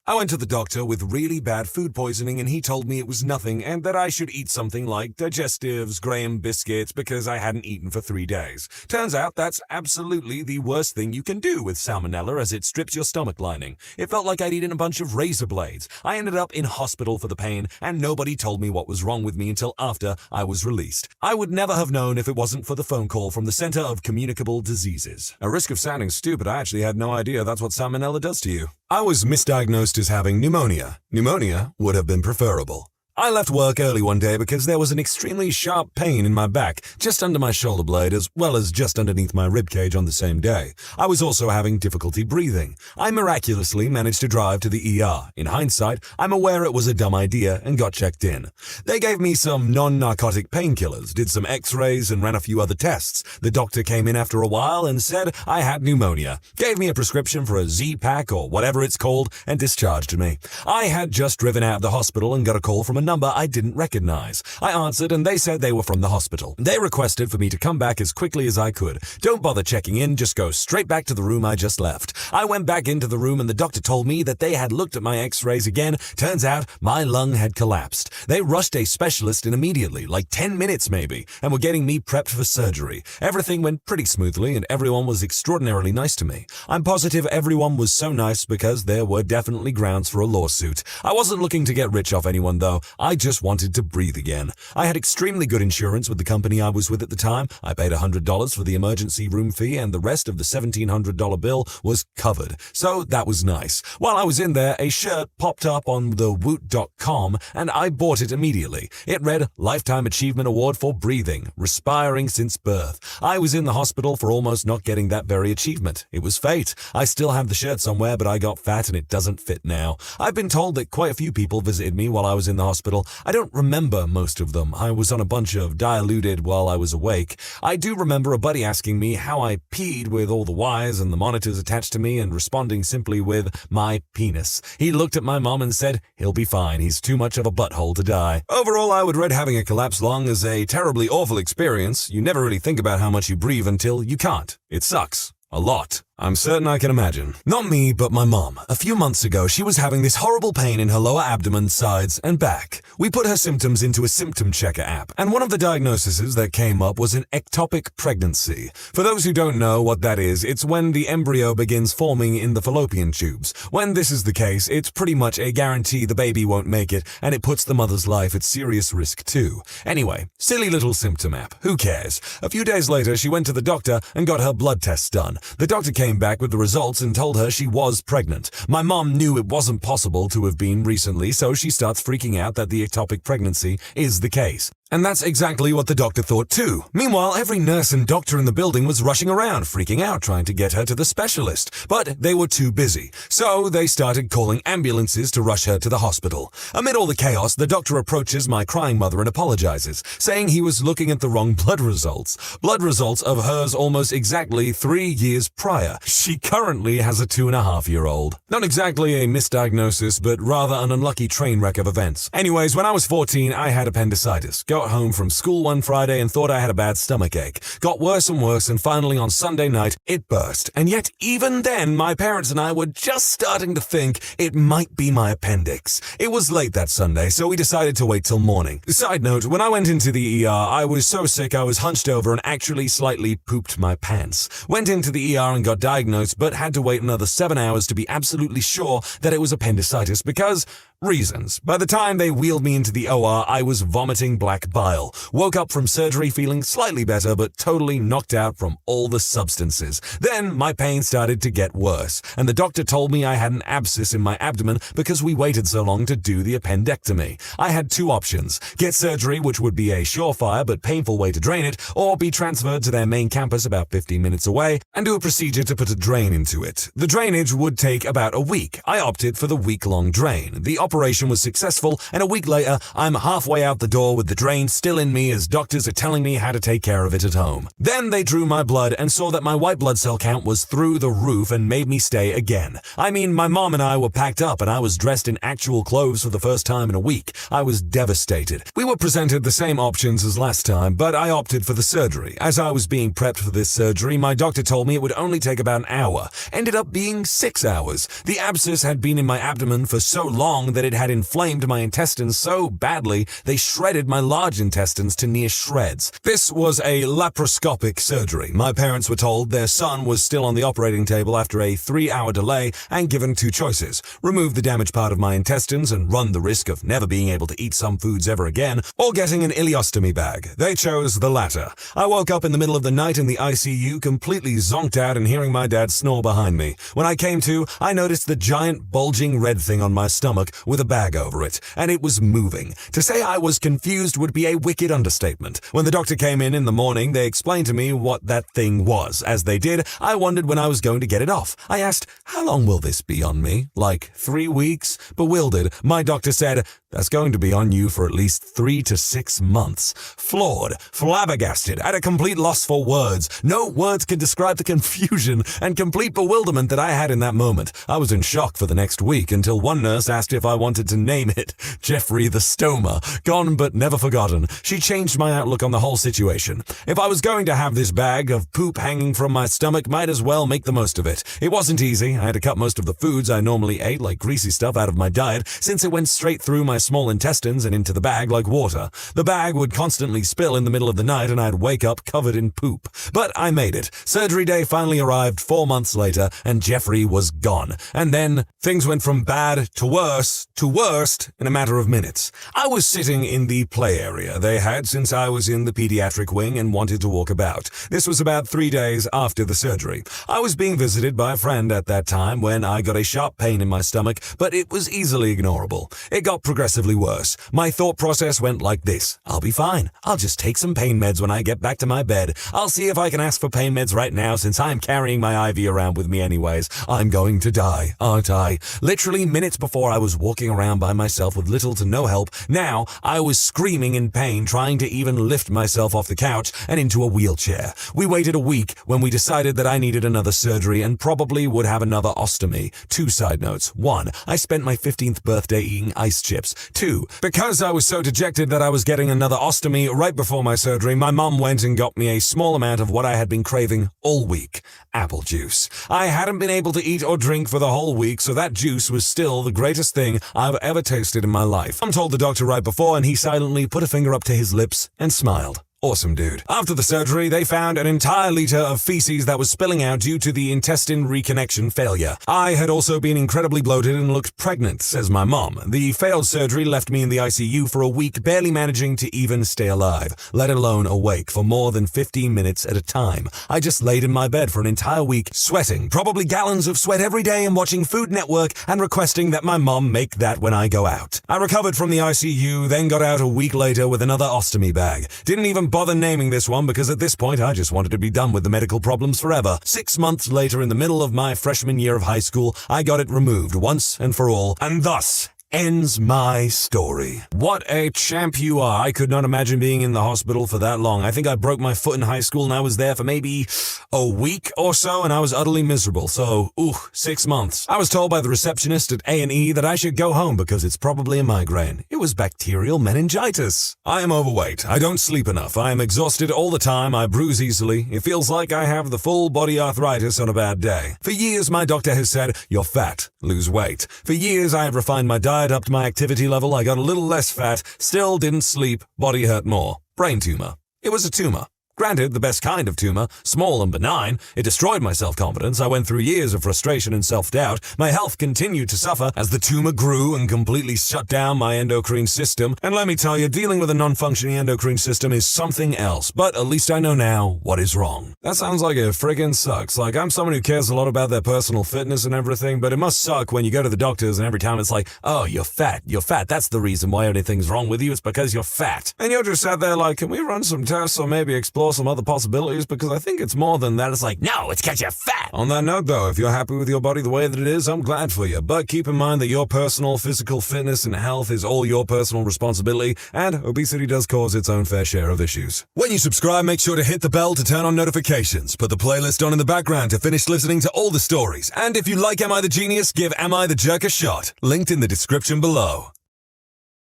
I went to the doctor with really bad food poisoning and he told me it was nothing and that I should eat something like digestives, Graham biscuits because I hadn't eaten for 3 days. Turns out that's absolutely the worst thing you can do with salmonella as it strips your stomach lining. It felt like I'd eaten a bunch of razor blades. I ended up in hospital for the pain and nobody told me what was wrong with me until after I was released. I would never have known if it wasn't for the phone call from the Center of Communicable Diseases. At risk of sounding stupid, I actually had no idea that's what salmonella does to you. I was misdiagnosed as having pneumonia. Pneumonia would have been preferable. I left work early one day because there was an extremely sharp pain in my back, just under my shoulder blade as well as just underneath my ribcage on the same day. I was also having difficulty breathing. I miraculously managed to drive to the ER. In hindsight, I'm aware it was a dumb idea and got checked in. They gave me some non-narcotic painkillers, did some x-rays and ran a few other tests. The doctor came in after a while and said I had pneumonia, gave me a prescription for a Z-Pack or whatever it's called and discharged me. I had just driven out of the hospital and got a call from a number I didn't recognize. I answered and they said they were from the hospital. They requested for me to come back as quickly as I could. Don't bother checking in, just go straight back to the room I just left. I went back into the room and the doctor told me that they had looked at my x-rays again. Turns out my lung had collapsed. They rushed a specialist in immediately, like 10 minutes maybe, and were getting me prepped for surgery. Everything went pretty smoothly and everyone was extraordinarily nice to me. I'm positive everyone was so nice because there were definitely grounds for a lawsuit. I wasn't looking to get rich off anyone though. I just wanted to breathe again. I had extremely good insurance with the company I was with at the time. I paid $100 for the emergency room fee and the rest of the $1,700 bill was covered. So that was nice. While I was in there, a shirt popped up on the woot.com and I bought it immediately. It read Lifetime Achievement Award for Breathing, Respiring Since Birth. I was in the hospital for almost not getting that very achievement. It was fate. I still have the shirt somewhere, but I got fat and it doesn't fit now. I've been told that quite a few people visited me while I was in the hospital. I don't remember most of them. I was on a bunch of diluted while I was awake. I do remember a buddy asking me how I peed with all the wires and the monitors attached to me and responding simply with my penis. He looked at my mom and said, he'll be fine. He's too much of a butthole to die. Overall, I would rate having a collapsed lung as a terribly awful experience. You never really think about how much you breathe until you can't. It sucks. A lot. I'm certain I can imagine. Not me, but my mom. A few months ago, she was having this horrible pain in her lower abdomen, sides, and back. We put her symptoms into a symptom checker app, and one of the diagnoses that came up was an ectopic pregnancy. For those who don't know what that is, it's when the embryo begins forming in the fallopian tubes. When this is the case, it's pretty much a guarantee the baby won't make it, and it puts the mother's life at serious risk too. Anyway, silly little symptom app. Who cares? A few days later, she went to the doctor and got her blood tests done. The doctor came back with the results and told her she was pregnant. My mom knew it wasn't possible to have been recently, so she starts freaking out that the ectopic pregnancy is the case. And that's exactly what the doctor thought too. Meanwhile, every nurse and doctor in the building was rushing around, freaking out, trying to get her to the specialist. But they were too busy. So they started calling ambulances to rush her to the hospital. Amid all the chaos, the doctor approaches my crying mother and apologizes, saying he was looking at the wrong blood results. Blood results of hers almost exactly 3 years prior. She currently has a 2.5-year-old. Not exactly a misdiagnosis, but rather an unlucky train wreck of events. Anyways, when I was 14, I had appendicitis. Got home from school one Friday and thought I had a bad stomachache. Got worse and worse, and finally on Sunday night, it burst. And yet, even then, my parents and I were just starting to think it might be my appendix. It was late that Sunday, so we decided to wait till morning. Side note, when I went into the ER, I was so sick I was hunched over and actually slightly pooped my pants. Went into the ER and got diagnosed, but had to wait another 7 hours to be absolutely sure that it was appendicitis because reasons. By the time they wheeled me into the OR, I was vomiting black bile. Woke up from surgery feeling slightly better, but totally knocked out from all the substances. Then my pain started to get worse, and the doctor told me I had an abscess in my abdomen because we waited so long to do the appendectomy. I had two options: get surgery, which would be a surefire but painful way to drain it, or be transferred to their main campus about 15 minutes away and do a procedure to put a drain into it. The drainage would take about a week. I opted for the week-long drain. The operation was successful, and a week later, I'm halfway out the door with the drain still in me as doctors are telling me how to take care of it at home. Then they drew my blood and saw that my white blood cell count was through the roof and made me stay again. I mean, my mom and I were packed up and I was dressed in actual clothes for the first time in a week. I was devastated. We were presented the same options as last time, but I opted for the surgery. As I was being prepped for this surgery, my doctor told me it would only take about an hour. Ended up being 6 hours. The abscess had been in my abdomen for so long that it had inflamed my intestines so badly they shredded my large intestines to near shreds. This was a laparoscopic surgery. My parents were told their son was still on the operating table after a 3-hour delay and given 2 choices: remove the damaged part of my intestines and run the risk of never being able to eat some foods ever again, or getting an ileostomy bag. They chose the latter. I woke up in the middle of the night in the ICU, completely zonked out and hearing my dad snore behind me. When I came to, I noticed the giant bulging red thing on my stomach with a bag over it, and it was moving. To say I was confused would be a wicked understatement. When the doctor came in the morning, they explained to me what that thing was. As they did, I wondered when I was going to get it off. I asked, how long will this be on me? Like 3 weeks? Bewildered, my doctor said, that's going to be on you for at least 3 to 6 months. Floored, flabbergasted, at a complete loss for words. No words can describe the confusion and complete bewilderment that I had in that moment. I was in shock for the next week until one nurse asked if I wanted to name it Jeffrey the Stoma. Gone but never forgotten. She changed my outlook on the whole situation. If I was going to have this bag of poop hanging from my stomach, might as well make the most of it. It wasn't easy. I had to cut most of the foods I normally ate, like greasy stuff, out of my diet, since it went straight through my small intestines and into the bag like water. The bag would constantly spill in the middle of the night and I'd wake up covered in poop. But I made it. Surgery day finally arrived 4 months later and Jeffrey was gone. And then things went from bad to worst in a matter of minutes. I was sitting in the play area they had since I was in the pediatric wing and wanted to walk about. This was about 3 days after the surgery. I was being visited by a friend at that time when I got a sharp pain in my stomach, but it was easily ignorable. It got progressively worse. My thought process went like this: I'll be fine. I'll just take some pain meds when I get back to my bed. I'll see if I can ask for pain meds right now since I'm carrying my IV around with me anyways. I'm going to die, aren't I? Literally minutes before I was walking around by myself with little to no help. Now I was screaming in pain, trying to even lift myself off the couch and into a wheelchair. We waited a week when we decided that I needed another surgery and probably would have another ostomy. 2 side notes. 1, I spent my 15th birthday eating ice chips. 2, because I was so dejected that I was getting another ostomy right before my surgery, my mom went and got me a small amount of what I had been craving all week: apple juice. I hadn't been able to eat or drink for the whole week, so that juice was still the greatest thing I've ever tasted in my life. I told the doctor right before, and he silently put a finger up to his lips and smiled. Awesome dude. After the surgery, they found an entire liter of feces that was spilling out due to the intestine reconnection failure. I had also been incredibly bloated and looked pregnant, says my mom. The failed surgery left me in the ICU for a week, barely managing to even stay alive, let alone awake for more than 15 minutes at a time. I just laid in my bed for an entire week, sweating, probably gallons of sweat every day, and watching Food Network and requesting that my mom make that when I go out. I recovered from the ICU, then got out a week later with another ostomy bag. Didn't even bother naming this one because at this point I just wanted to be done with the medical problems forever. 6 months later, in the middle of my freshman year of high school, I got it removed once and for all, and thus ends my story. What a champ you are. I could not imagine being in the hospital for that long. I think I broke my foot in high school and I was there for maybe a week or so and I was utterly miserable. So, 6 months. I was told by the receptionist at A&E that I should go home because it's probably a migraine. It was bacterial meningitis. I am overweight. I don't sleep enough. I am exhausted all the time. I bruise easily. It feels like I have the full body arthritis on a bad day. For years, my doctor has said, you're fat, lose weight. For years, I have refined my diet, upped my activity level, I got a little less fat, still didn't sleep, body hurt more. Brain tumor. It was a tumor. Granted, the best kind of tumor, small and benign. It destroyed my self-confidence. I went through years of frustration and self-doubt. My health continued to suffer as the tumor grew and completely shut down my endocrine system. And let me tell you, dealing with a non-functioning endocrine system is something else. But at least I know now what is wrong. That sounds like it friggin' sucks. Like, I'm someone who cares a lot about their personal fitness and everything, but it must suck when you go to the doctors and every time it's like, oh, you're fat. You're fat. That's the reason why anything's wrong with you. It's because you're fat. And you're just sat there like, can we run some tests or maybe explore explore some other possibilities because I think it's more than that. It's like, no, it's 'cause you're fat. On that note, though, if you're happy with your body the way that it is, I'm glad for you. But keep in mind that your personal physical fitness and health is all your personal responsibility, and obesity does cause its own fair share of issues. When you subscribe, make sure to hit the bell to turn on notifications. Put the playlist on in the background to finish listening to all the stories. And if you like Am I the Genius, give Am I the Jerk a shot. Linked in the description below.